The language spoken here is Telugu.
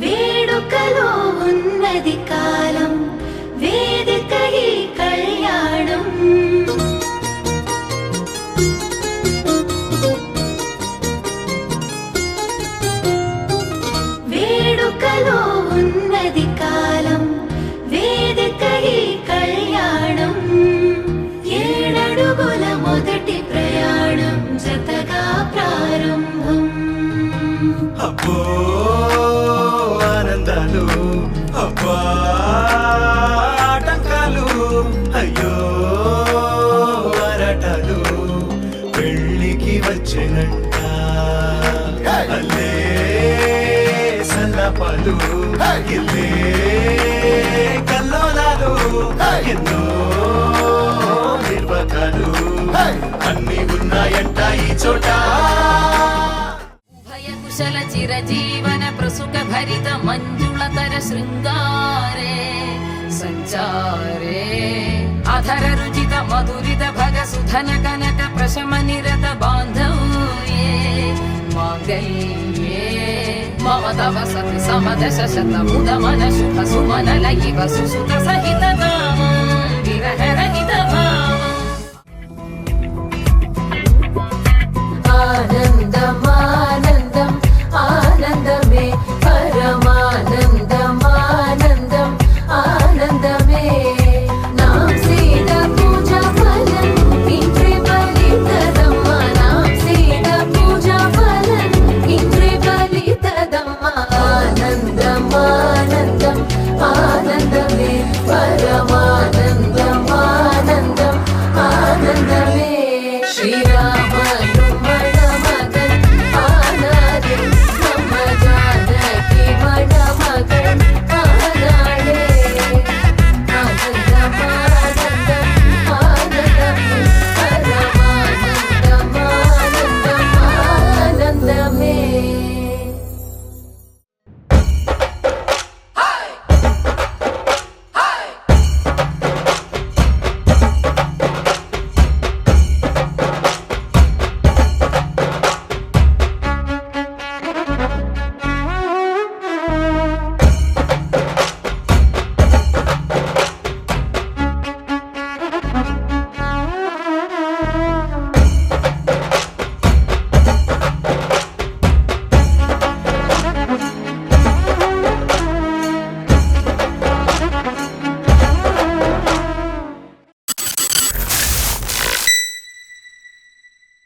వేడుకలో ఉన్నది కాలం వేదిక ఈ కళ్యాణం వేడుకలో ఉన్నది కాలం వేదిక ఈ కళ్యాణం ఏడడుగుల మొదటి ప్రయాణం జతగా ప్రారంభం అబ్బో ఆనందాలు అబ్బా ఆటంకాలు అయ్యో ఆరాటాలు పెళ్ళికి వచ్చేనంట అల్లే సల్లపాలు ఇల్లే కల్లోలాలు ఎన్నో నిర్వకాలు అన్ని ఉన్నాయంట ఈ చోట కుశల చిరజీవన ప్రసుక భరిత మంజుళతర శృంగారే సంచారే అధర రుచిత మధురిత భగ సుధన కనక ప్రశమ నిరత బాంధవ్యే మాంగళ్యే మమ తవ సతి సమదశ శత ముద మన శుభ సుమన లయివ సుసుత సహిత